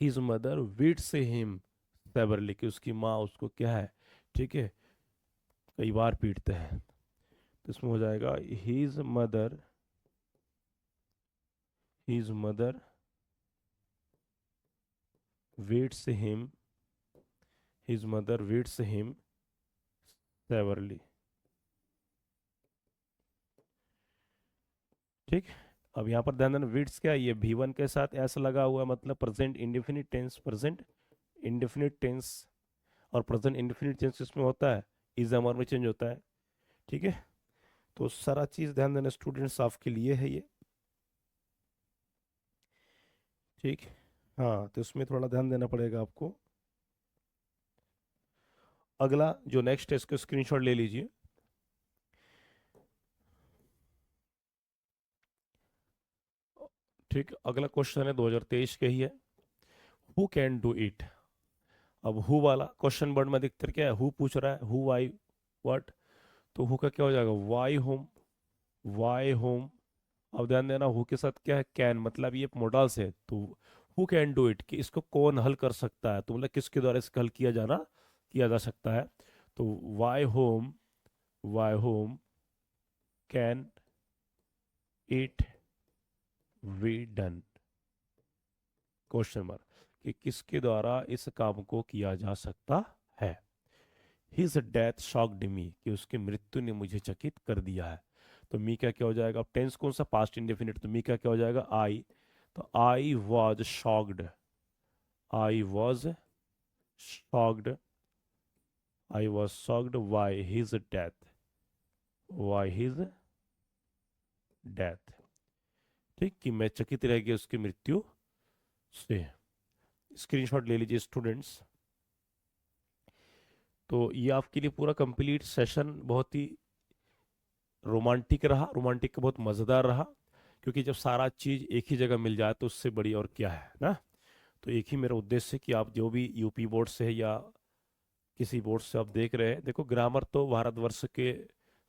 his mother beats him severely, कि उसकी माँ उसको क्या है, ठीक है, कई बार पीटते हैं। तो इसमें हो जाएगा his mother beats him, his mother beats him severely. ठीक, अब यहाँ पर ध्यान देना विड्स क्या है, ये V1 के साथ ऐसा लगा हुआ है, मतलब present indefinite tense, present indefinite tense. और प्रेजेंट इंडेफिनिट टेंस इसमें होता है इज अमर में चेंज होता है। ठीक है, तो सारा चीज ध्यान देना स्टूडेंट्स, आपके लिए है ये। ठीक, हाँ, तो इसमें थोड़ा ध्यान देना पड़ेगा आपको। अगला जो नेक्स्ट है इसको स्क्रीनशॉट ले लीजिए। ठीक, अगला क्वेश्चन है 2023 का ही है, हु कैन डू इट। अब हु वाला क्वेश्चन वर्ड में अधिकतर क्या है, हु पूछ रहा है, हु वाई व्हाट, तो हु का क्या हो जाएगा, वाई होम, वाई होम। अब ध्यान देना हु के साथ क्या है, कैन, मतलब ये मोडाल्स है, तो हु कैन डू इट, कि इसको कौन हल कर सकता है, तो मतलब किसके द्वारा इसका हल किया जा सकता है। तो by whom can it be done, question mark, कि किसके द्वारा इस काम को किया जा सकता है। हिज डेथ शॉक्ड मी, कि उसकी मृत्यु ने मुझे चकित कर दिया है। तो मी का क्या हो जाएगा, अब टेंस कौन सा, पास्ट इंडेफिनिट, तो मी का क्या हो जाएगा, आई। तो I was shocked, I was shocked, I was shocked why his death, why his death. ठीक, कि मैं चकित रह गया उसकी मृत्यु से। स्क्रीनशॉट ले लीजिए स्टूडेंट्स। तो ये आपके लिए पूरा कंप्लीट सेशन बहुत ही रोमांटिक रहा, रोमांटिक का बहुत मज़ेदार रहा, क्योंकि जब सारा चीज़ एक ही जगह मिल जाए तो उससे बड़ी और क्या है ना। तो एक ही मेरा उद्देश्य है कि आप जो भी यूपी बोर्ड से है या किसी बोर्ड से आप देख रहे हैं, देखो ग्रामर तो भारतवर्ष के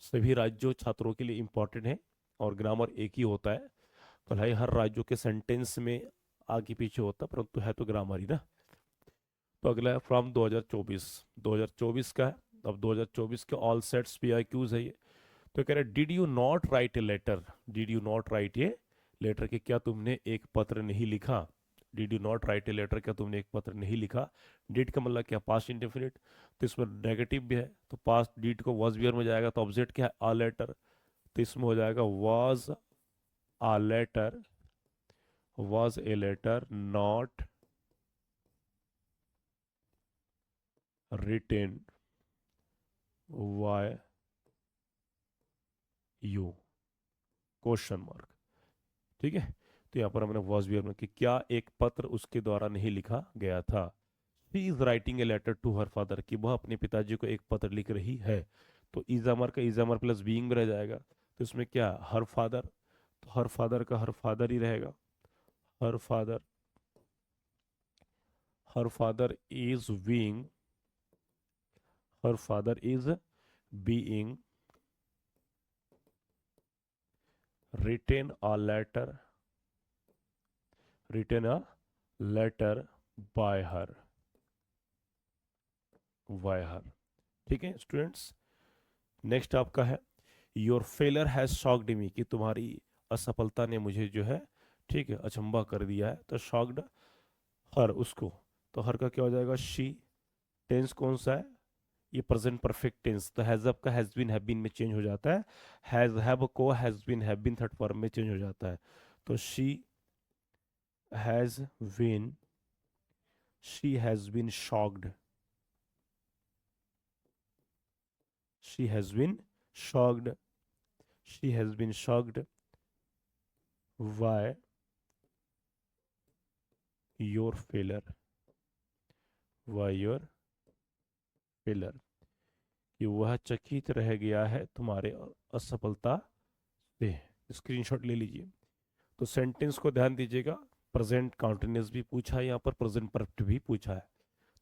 सभी राज्यों छात्रों के लिए इम्पोर्टेंट है, और ग्रामर एक ही होता है, भले हर राज्यों के सेंटेंस में आगे पीछे होता है, परंतु है तो ग्रामर ही ना। तो अगला है फ्रॉम 2024, 2024 का है। अब 2024 के ऑल सेट्स PIQs है ये। तो कह रहे did you not write a letter, did you not write a letter, कि क्या तुमने एक पत्र नहीं लिखा, did you not write a letter, क्या तुमने एक पत्र नहीं लिखा। डिड का मतलब क्या, पास्ट इंडेफिनिट, तो इसमें नेगेटिव भी है, तो पास्ट डिड को वॉज बियर में जाएगा, तो ऑब्जेक्ट क्या है, आ लेटर, तो इसमें हो जाएगा was a letter, was a letter not written by you, question mark. ठीक है, तो यहाँ पर हमने वॉज बियर में कि क्या एक पत्र उसके द्वारा नहीं लिखा गया था। She is writing a letter to her father, कि वह अपने पिताजी को एक पत्र लिख रही है। तो इजामर का इजामर प्लस बीइंग में रह जाएगा, तो इसमें क्या हर फादर, तो हर फादर का हर फादर ही रहेगा, her father, her father is being, her father is being written a letter, written a letter by her, by her. ठीक है स्टूडेंट्स, नेक्स्ट आपका है your failure has shocked me, कि तुम्हारी असफलता ने मुझे जो है, ठीक है, अचंभा कर दिया है। तो शॉक्ड हर उसको, तो हर का क्या हो जाएगा, शी। टेंस कौन सा है, ये प्रेजेंट परफेक्ट टेंस, तो हैज अप का हैज बीन में चेंज हो जाता है, हैज हैव को हैव बीन थर्ड फॉर्म में चेंज हो जाता है। तो has been she has been shocked, she has been shocked, she has been shocked by your failure, by your failure, कि वह चकित रह गया है तुम्हारे असफलता से। स्क्रीनशॉट ले लीजिए। तो सेंटेंस को ध्यान दीजिएगा, प्रेजेंट कॉन्टिन्यूस भी पूछा है यहाँ पर, प्रेजेंट परफेक्ट भी पूछा है,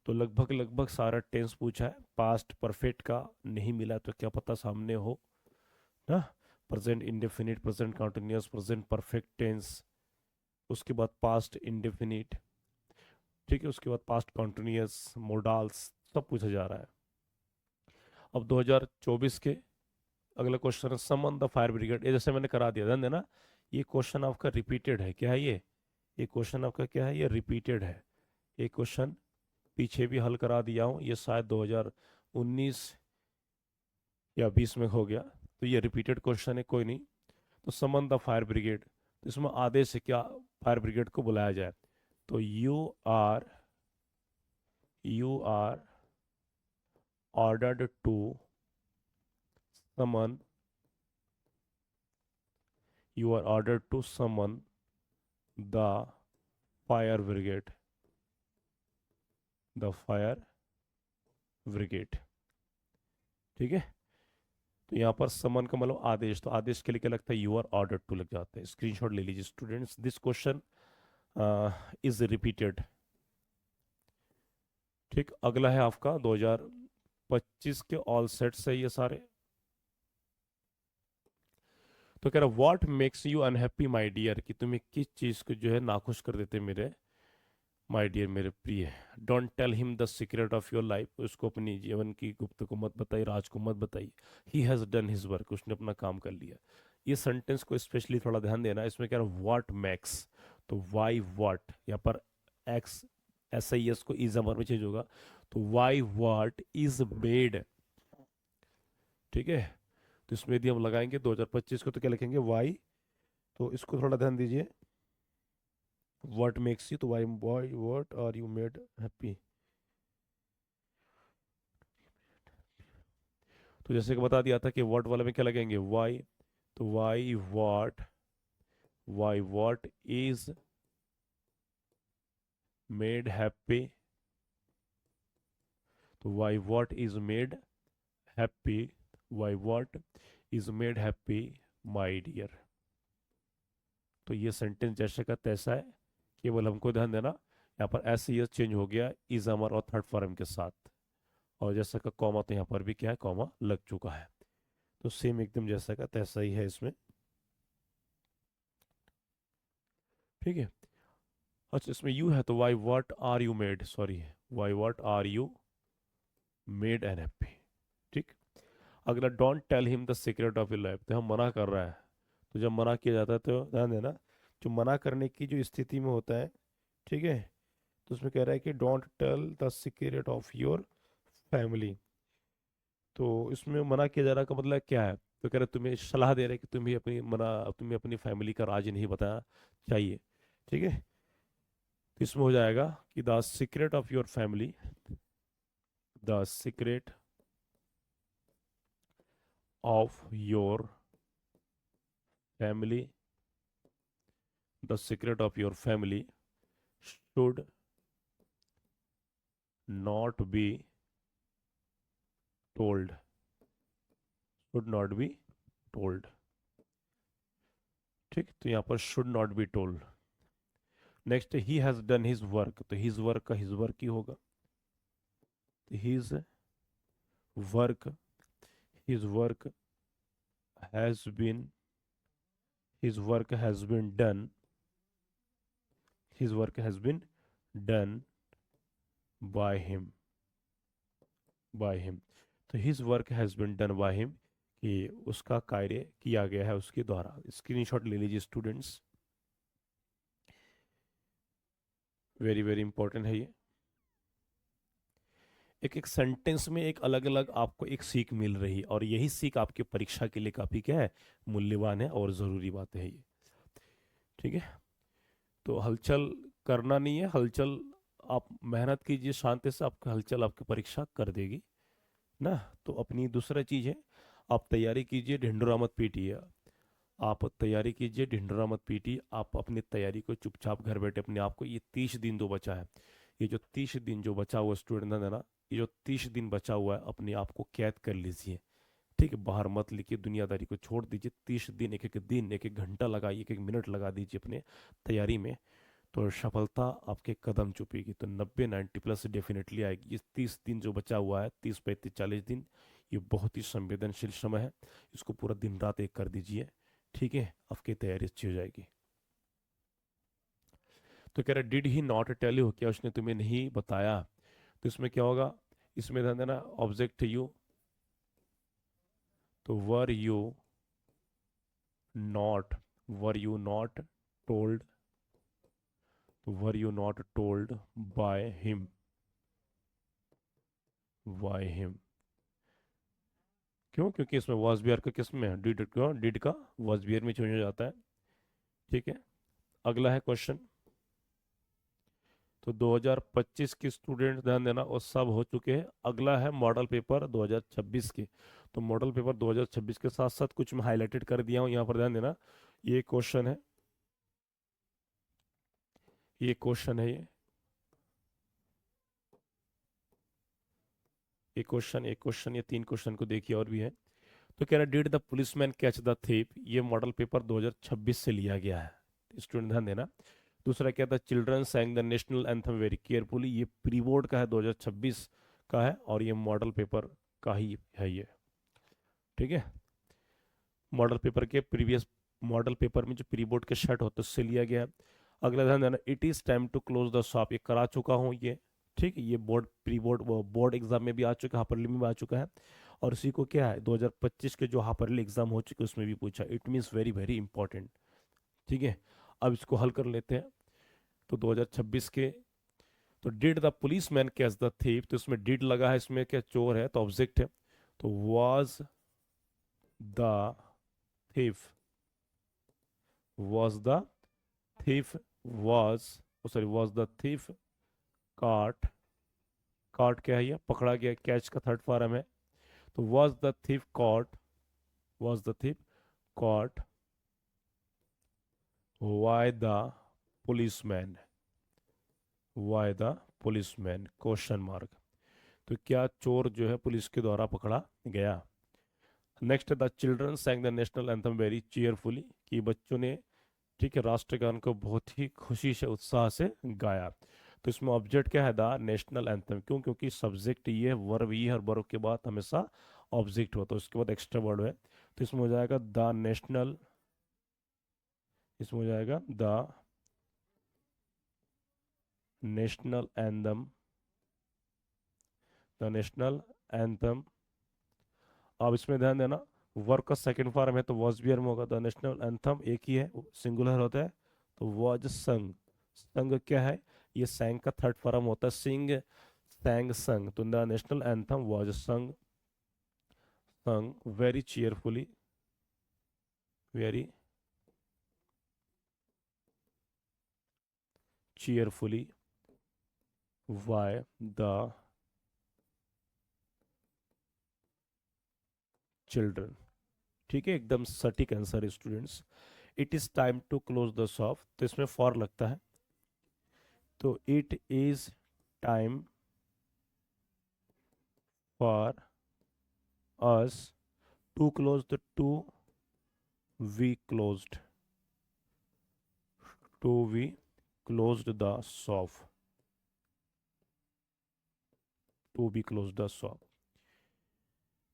तो लगभग लगभग सारा टेंस पूछा है। पास्ट परफेक्ट का नहीं मिला तो क्या पता सामने हो ना। Present indefinite, present continuous, present perfect tense, उसके बाद पास्ट इंडेफिनिट, ठीक है, उसके बाद पास्ट कॉन्टिन्यूस, मोडाल्स, सब पूछा जा रहा है। अब 2024 के अगला क्वेश्चन है समन द फायर ब्रिगेड। ये जैसे मैंने करा दिया, ध्यान देना, ये क्वेश्चन आपका रिपीटेड है। क्या है ये क्वेश्चन आपका क्या है, ये रिपीटेड है। ये क्वेश्चन पीछे भी हल करा दिया हूँ, ये शायद 2019 या 20 में हो गया, तो ये रिपीटेड क्वेश्चन है, कोई नहीं। तो समन द फायर ब्रिगेड, तो इसमें आदेश से क्या फायर ब्रिगेड को बुलाया जाए, तो you are ordered to summon, you are ordered to summon the fire brigade, the fire brigade, ठीक है। तो यहाँ पर समन का मतलब आदेश, तो आदेश के लिए क्या लगता है, यू आर ऑर्डर्ड टू लग जाता है। स्क्रीनशॉट ले लीजिए students, this question is repeated. ठीक, अगला है आपका 2025 के ऑल सेट्स है ये सारे। तो कह रहा what makes you unhappy my dear, कि तुम्हें किस चीज़ को जो है नाखुश कर देते मेरे माय डियर, मेरे प्रिय। Don't tell him the secret of your life, उसको अपनी जीवन की गुप्त को मत बताइए, राज को मत बताइए। He has done his work, उसने अपना काम कर लिया। ये सेंटेंस को स्पेशली थोड़ा ध्यान देना, इसमें क्या है व्हाट मैक्स, तो वाई व्हाट, यहाँ पर एक्स एस आई एस को इज अमर में चेंज होगा, तो वाई व्हाट इज मेड, ठीक है। तो इसमें यदि हम लगाएंगे 2025 को तो क्या लिखेंगे वाई, तो इसको थोड़ा ध्यान दीजिए। व्हाट मेक्स यू, तो by by what are you made happy. तो जैसे कि बता दिया था कि व्हाट वाले में क्या लगेंगे वाई, तो Y what is made happy, तो Y what is made happy, why what is made happy my dear. तो ये सेंटेंस जैसे का तैसा है, केवल हमको ध्यान देना यहाँ पर एस एस चेंज हो गया इज अमर और थर्ड फॉर्म के साथ, और जैसा का कॉमा तो यहाँ पर भी क्या है कॉमा लग चुका है। तो सेम एकदम जैसा का तैसा ही है इसमें, ठीक है। अच्छा इसमें यू है तो Y what are you made, sorry, by what are you made unhappy, ठीक। अगला don't tell him the secret of your life, तो हम मना कर रहा है, तो जब मना किया जाता है तो ध्यान देना, जो मना करने की जो स्थिति में होता है, ठीक है, तो उसमें कह रहा है कि don't tell the secret of your family. तो इसमें मना किया जा रहा का मतलब क्या है, तो कह रहे तुम्हें सलाह दे रहे कि तुम्हें अपनी फैमिली का राज नहीं बताना चाहिए, ठीक है। तो इसमें हो जाएगा कि the secret of your family, the secret of your family, the secret of your family should not be told, should not be told, ठीक। तो यहाँ पर should not be told. Next he has done his work, तो his work का his work ही होगा, his work, his work has been, his work has been done, his work has been done by him, by him. तो his work has been done by him, कि उसका कार्य किया गया है उसके द्वारा। स्क्रीनशॉट ले लीजिए स्टूडेंट्स, वेरी वेरी इंपॉर्टेंट है ये। एक एक सेंटेंस में एक अलग अलग आपको एक सीख मिल रही है, और यही सीख आपकी परीक्षा के लिए काफ़ी क्या है मूल्यवान है और ज़रूरी बात है ये, ठीक है। तो हलचल करना नहीं है, हलचल आप मेहनत कीजिए शांति से, आपकी हलचल आपकी परीक्षा कर देगी ना। तो अपनी दूसरा चीज़ है, आप तैयारी कीजिए, ढिंढोरा मत पीटिए। आप तैयारी कीजिए, ढिंढोरा मत पीटिए, आप अपनी तैयारी को चुपचाप घर बैठे अपने आप को, ये 30 दिन जो बचा है, ये जो 30 दिन जो बचा हुआ स्टूडेंट है ना, ये जो 30 दिन बचा हुआ है अपने आप को कैद कर लीजिए। ठीक है, बाहर मत लिखिए, दुनियादारी को छोड़ दीजिए। 30 दिन, एक एक दिन, एक एक घंटा लगाइए, एक एक मिनट लगा दीजिए अपने तैयारी में, तो सफलता आपके कदम चुपेगी। तो 90-90+ डेफिनेटली आएगी। ये 30 दिन जो बचा हुआ है, 30-35-40 दिन, ये बहुत ही संवेदनशील समय है। इसको पूरा दिन रात एक कर दीजिए। ठीक है, आपकी तैयारी अच्छी हो जाएगी। तो कह रहा did he not tell you, क्या उसने तुम्हें नहीं बताया? तो इसमें क्या होगा, इसमें ध्यान देना, ऑब्जेक्ट यू, तो not were you not told, तो were you not told by him, by him. क्यों? क्योंकि इसमें वॉज बियर का किस में है, डिड, क्यों डिड का वॉज बियर में चेंज हो जाता है। ठीक है, अगला है क्वेश्चन। तो 2025 के स्टूडेंट ध्यान देना, और सब हो चुके हैं। अगला है मॉडल पेपर 2026 के। तो मॉडल पेपर 2026 के साथ साथ कुछ मैं हाईलाइटेड कर दिया हूँ यहाँ पर, ध्यान देना। ये क्वेश्चन है, ये क्वेश्चन है, ये ये 3 क्वेश्चन को देखिए, और भी है। तो कह रहा did the policeman catch the thief, ये मॉडल पेपर 2026 से लिया गया है, स्टूडेंट ध्यान देना। दूसरा क्या था, children sang the national anthem very carefully, ये प्री बोर्ड का है, 2026 का है, और ये मॉडल पेपर का ही है ये। ठीक है, मॉडल पेपर के प्रीवियस मॉडल पेपर में जो प्री बोर्ड के सेट होते उससे लिया गया है। अगला ध्यान देना, it is time to close the shop, ये करा चुका हूँ ये। ठीक है, ये board pre board board exam में भी आ चुका है, हाफरली में भी आ चुका है। और इसी को क्या है, 2025 के जो हाफरली एग्जाम हो चुके उसमें भी पूछा, it means very very important. ठीक है, अब इसको हल कर लेते हैं। तो 2026 के, तो did the police man catch the thief, तो इसमें डिड लगा है, इसमें क्या चोर है, तो ऑब्जेक्ट है। तो was the thief, was the thief, was, sorry, was the thief काट, काट क्या है, ये पकड़ा गया, कैच का थर्ड फॉर्म है। तो was the thief caught, was the thief caught by the policeman, by the policeman, question mark. तो क्या चोर जो है पुलिस के द्वारा पकड़ा गया? Next, the children sang the national anthem very cheerfully, कि बच्चों ने, ठीक है, राष्ट्रगान को बहुत ही खुशी से, उत्साह से गाया। तो इसमें ऑब्जेक्ट क्या है, द नेशनल एंथम। क्यों? क्योंकि सब्जेक्ट ये है, वर्ब ये है, और वर्ब के बाद हमेशा ऑब्जेक्ट होता है, उसके बाद एक्स्ट्रा वर्ड है। तो इसमें हो जाएगा द नेशनल, इसमें हो जाएगा the national anthem, the national anthem. अब इसमें ध्यान देना, वर्ब का सेकंड फॉर्म है, तो वॉज बियर में होगा, द नेशनल एंथम एक ही है, सिंगुलर होता है, तो वॉज संग। संग क्या है, ये सैंग का थर्ड फॉर्म होता है, सिंग, सैंग, संग। तो the national anthem was sung, sung very cheerfully, very cheerfully by the children. ठीक है, एकदम सटीक आंसर है students. It is time to close the shop, तो इसमें फॉर लगता है, तो it is time for us to close the, to we closed, to we closed the shop, to we close the shop.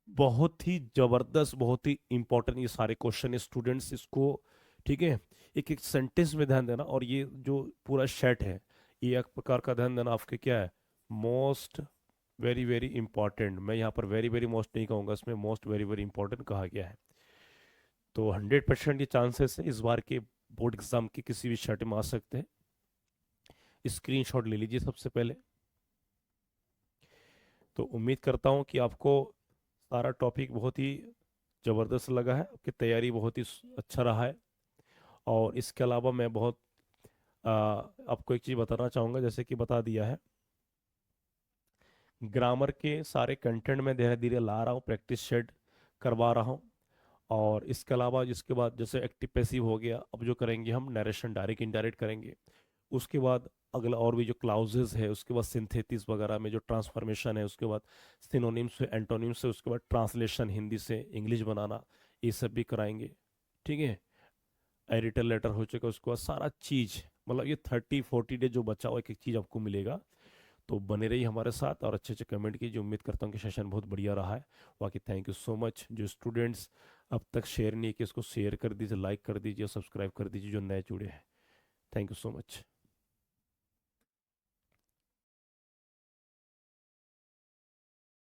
बहुत ही जबरदस्त, बहुत ही इंपॉर्टेंट ये सारे क्वेश्चन है स्टूडेंट्स, इसको, ठीक है, एक एक सेंटेंस में ध्यान देना। और ये जो पूरा सेट है, ये एक प्रकार का ध्यान देना आपके क्या है, मोस्ट वेरी वेरी इंपॉर्टेंट। मैं यहाँ पर वेरी वेरी मोस्ट नहीं कहूँगा, इसमें मोस्ट वेरी वेरी इंपॉर्टेंट कहा गया है। तो 100% ये चांसेस है इस बार के बोर्ड एग्जाम के किसी भी शर्ट में आ सकते हैं। स्क्रीनशॉट ले लीजिए सबसे पहले। तो उम्मीद करता हूँ कि आपको सारा टॉपिक बहुत ही ज़बरदस्त लगा है, आपकी तैयारी बहुत ही अच्छा रहा है। और इसके अलावा मैं बहुत आपको एक चीज़ बताना चाहूँगा, जैसे कि बता दिया है, ग्रामर के सारे कंटेंट में धीरे धीरे ला रहा हूँ, प्रैक्टिस शेड करवा रहा हूँ। और इसके अलावा जिसके बाद जैसे एक्टिव पैसिव हो गया, अब जो करेंगे हम नरेशन डायरेक्ट इनडायरेक्ट करेंगे। उसके बाद अगला और भी जो क्लाउजेज है, उसके बाद सिंथेसिस वगैरह में जो ट्रांसफॉर्मेशन है, उसके बाद सिनोनिम्स से एंटोनिम्स से, उसके बाद ट्रांसलेशन हिंदी से इंग्लिश बनाना, ये सब भी कराएंगे। ठीक है। एडिटर लेटर हो चुका, उसके बाद सारा चीज़, मतलब ये 30-40 डे जो बचा हुआ एक एक चीज़ आपको मिलेगा। तो बने रही हमारे साथ और अच्छे अच्छे कमेंट कीजिए। उम्मीद करता हूँ कि सेशन बहुत बढ़िया रहा है। बाकी थैंक यू सो मच। जो स्टूडेंट्स अब तक शेयर नहीं किए, इसको शेयर कर दीजिए, लाइक कर दीजिए, सब्सक्राइब कर दीजिए जो नए जुड़े हैं। Thank you so much.